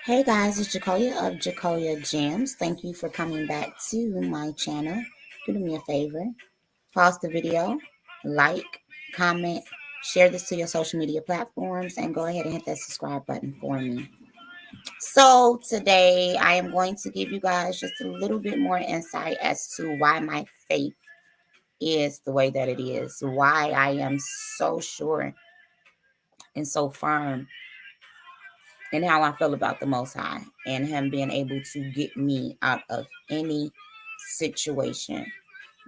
Hey guys, it's Jacoya of Jacoya Gems. Thank you for coming back to my channel. Do me a favor, pause the video, like, comment, share this to your social media platforms, and go ahead and hit that subscribe button for me. So today I am going to give you guys just a little bit more insight as to why my faith is the way that it is, why I am so sure and so firm and how I feel about the Most High and Him being able to get me out of any situation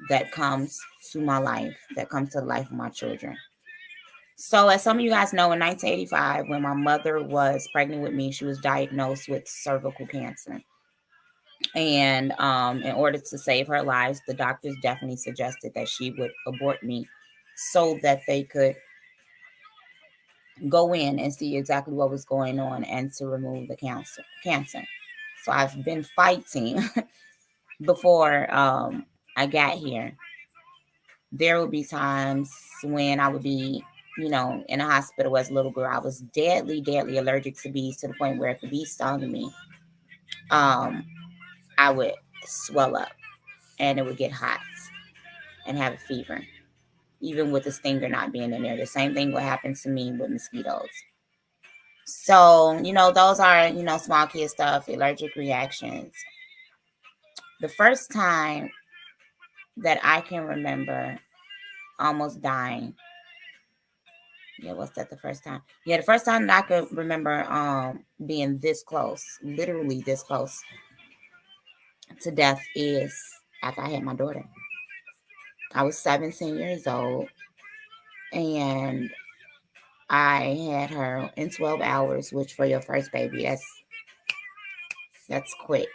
that comes to my life, that comes to the life of my children. So, as some of you guys know, in 1985, when my mother was pregnant with me, she was diagnosed with cervical cancer. And in order to save her lives, the doctors definitely suggested that she would abort me so that they could go in and see exactly what was going on and to remove the cancer. So I've been fighting before I got here. There would be times when I would be, in a hospital as a little girl. I was deadly, deadly allergic to bees to the point where if the bee stung me, I would swell up and it would get hot and have a fever, even with the stinger not being in there. The same thing would happen to me with mosquitoes. So, those are, small kid stuff, allergic reactions. The first time that I can remember almost dying. Yeah, was that the first time? Yeah, the first time that I could remember being this close, literally this close to death is after I had my daughter. I was 17 years old and I had her in 12 hours, which for your first baby, that's quick.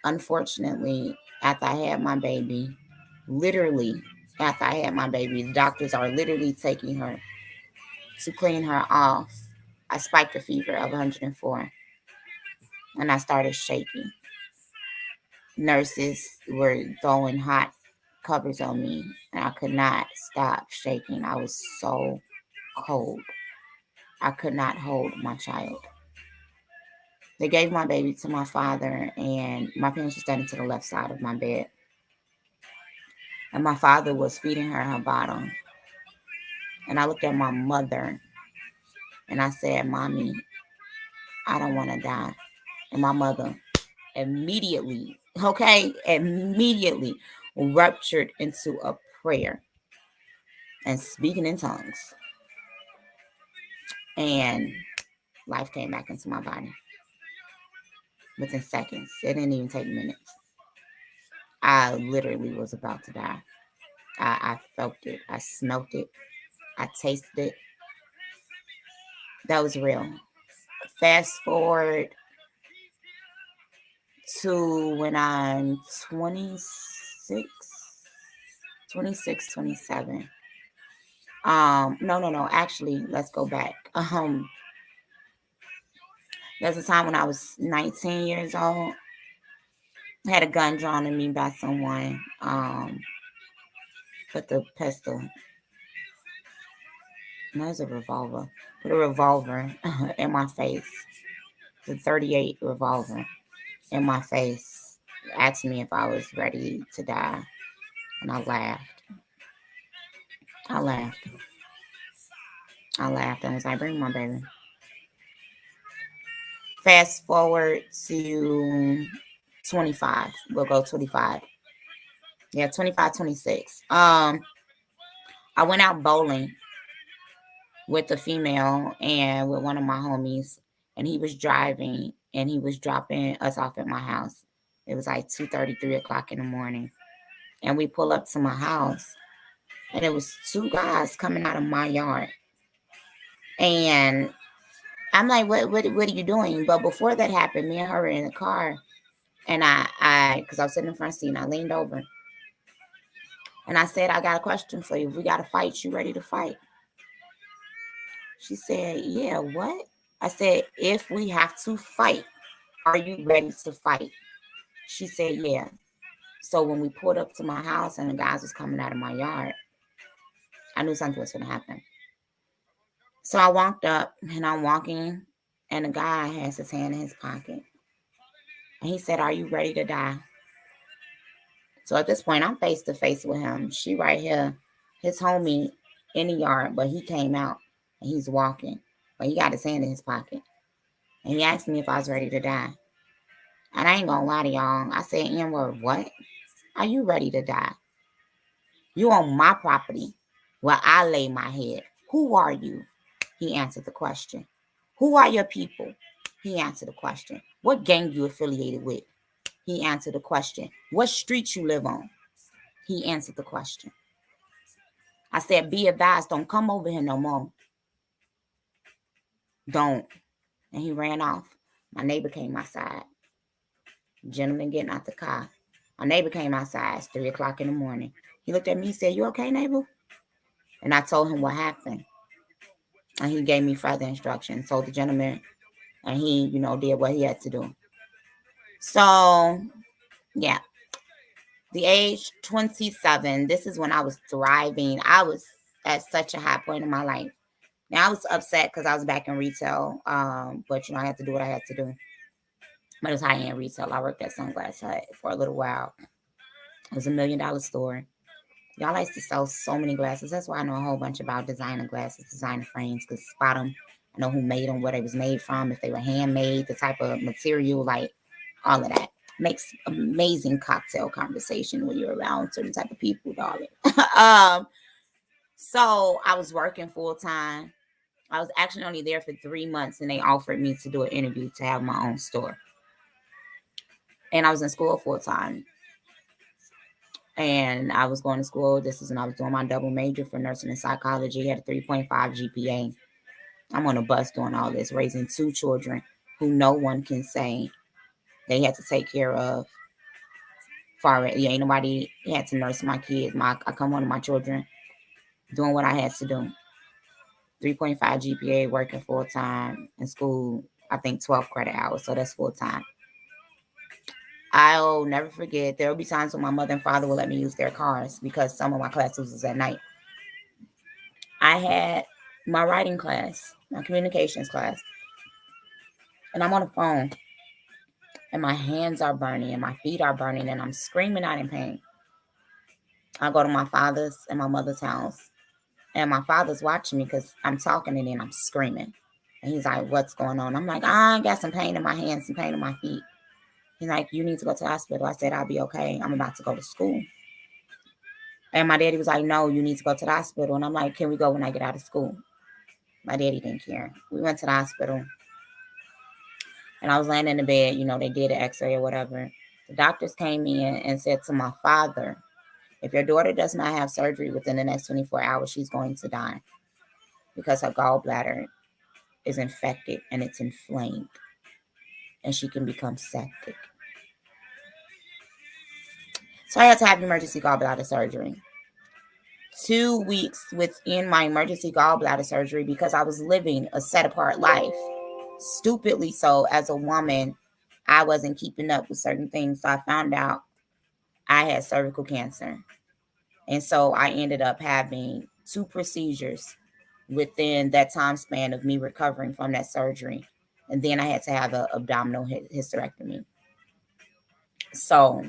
Unfortunately, after I had my baby, literally after I had my baby, the doctors are literally taking her to clean her off. I spiked a fever of 104 and I started shaking. Nurses were throwing hot covers on me and I could not stop shaking. I was so cold. I could not hold my child. They gave my baby to my father and my parents were standing to the left side of my bed. And my father was feeding her bottle. And I looked at my mother and I said, "Mommy, I don't want to die." And my mother immediately ruptured into a prayer and speaking in tongues. And life came back into my body within seconds. It didn't even take minutes. I literally was about to die. I felt it. I smelt it. I tasted it. That was real. Fast forward to when I'm 26, 27. No. Actually, let's go back. There's a time when I was 19 years old. I had a gun drawn at me by someone. Put the pistol. No, it's a revolver. Put a revolver in my face. The 38 revolver in my face. Asked me if I was ready to die. And I laughed. I laughed. I laughed and was like, "Bring my baby." Fast forward to 25. We'll go 25. Yeah, 25, 26. I went out bowling with a female and with one of my homies, and he was driving and he was dropping us off at my house. It was like 2:30, 3 o'clock in the morning. And we pull up to my house and it was two guys coming out of my yard. And I'm like, what are you doing? But before that happened, me and her were in the car and because I was sitting in the front seat and I leaned over and I said, "I got a question for you. If we got to fight, you ready to fight?" She said, "Yeah, what?" I said, "If we have to fight, are you ready to fight?" She said, "Yeah." So when we pulled up to my house and the guys was coming out of my yard, I knew something was going to happen. So I walked up and I'm walking And the guy has his hand in his pocket. And he said, "Are you ready to die?" So at this point, I'm face to face with him. She right here, his homie in the yard, but he came out and he's walking. But he got his hand in his pocket. And he asked me if I was ready to die. And I ain't gonna lie to y'all. I said, N-word, what? Are you ready to die? You on my property where I lay my head. Who are you? He answered the question. Who are your people? He answered the question. What gang you affiliated with? He answered the question. What street you live on? He answered the question. I said, be advised, don't come over here no more. Don't. And he ran off. My neighbor came outside. Gentleman getting out the car. My neighbor came outside. It's 3 o'clock in the morning. He looked at me and said, you okay, neighbor? And I told him what happened. And he gave me further instructions. Told the gentleman, and he, did what he had to do. So, yeah. The age 27, this is when I was thriving. I was at such a high point in my life. Now, I was upset because I was back in retail. But, I had to do what I had to do. But it was high-end retail. I worked at Sunglass Hut for a little while. It was $1 million store. Y'all like to sell so many glasses. That's why I know a whole bunch about designer glasses, designer frames, because spot them. I know who made them, where they was made from, if they were handmade, the type of material, like all of that. Makes amazing cocktail conversation when you're around certain type of people, darling. So I was working full time. I was actually only there for 3 months, and they offered me to do an interview to have my own store. And I was in school full time. And I was going to school. This is when I was doing my double major for nursing and psychology. I had a 3.5 GPA. I'm on a bus doing all this, raising 2 children who no one can say they had to take care of. Ain't nobody had to nurse my kids. I come home to my children doing what I had to do. 3.5 GPA, working full time in school. I think 12 credit hours, so that's full time. I'll never forget, there will be times when my mother and father will let me use their cars because some of my classes was at night. I had my writing class, my communications class, and I'm on the phone, and my hands are burning, and my feet are burning, and I'm screaming out in pain. I go to my father's and my mother's house, and my father's watching me because I'm talking, and then I'm screaming. And he's like, what's going on? I'm like, I got some pain in my hands, some pain in my feet. He's like, you need to go to the hospital. I said, I'll be okay. I'm about to go to school. And my daddy was like, no, you need to go to the hospital. And I'm like, can we go when I get out of school? My daddy didn't care. We went to the hospital. And I was laying in the bed. They did an x-ray or whatever. The doctors came in and said to my father, if your daughter does not have surgery within the next 24 hours, she's going to die because her gallbladder is infected and it's inflamed. And she can become septic. So I had to have emergency gallbladder surgery. 2 weeks within my emergency gallbladder surgery because I was living a set-apart life. Stupidly so, as a woman, I wasn't keeping up with certain things. So I found out I had cervical cancer. And so I ended up having 2 procedures within that time span of me recovering from that surgery. And then I had to have an abdominal hysterectomy. So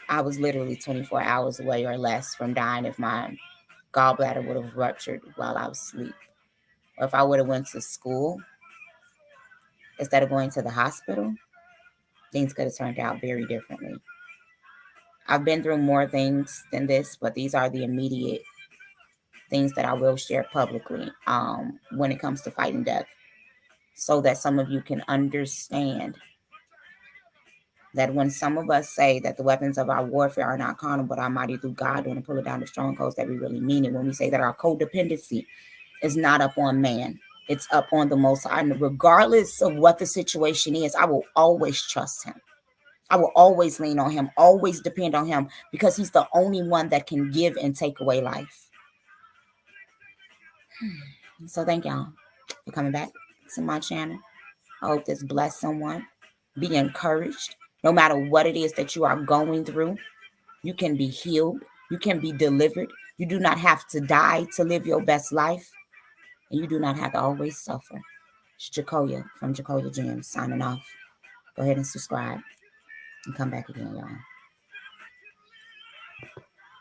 I was literally 24 hours away or less from dying if my gallbladder would have ruptured while I was asleep. Or if I would have went to school instead of going to the hospital, things could have turned out very differently. I've been through more things than this, but these are the immediate things that I will share publicly when it comes to fighting death, so that some of you can understand that when some of us say that the weapons of our warfare are not carnal, but are mighty through God, when we pull it down the strongholds, that we really mean it. When we say that our codependency is not up on man, it's up on the Most High. And regardless of what the situation is, I will always trust him. I will always lean on him, always depend on him, because he's the only one that can give and take away life. So thank y'all for coming back to my channel. I hope this blessed someone. Be encouraged. No matter what it is that you are going through, you can be healed. You can be delivered. You do not have to die to live your best life. And you do not have to always suffer. It's Jacoya from Jacoya Gems signing off. Go ahead and subscribe and come back again, y'all.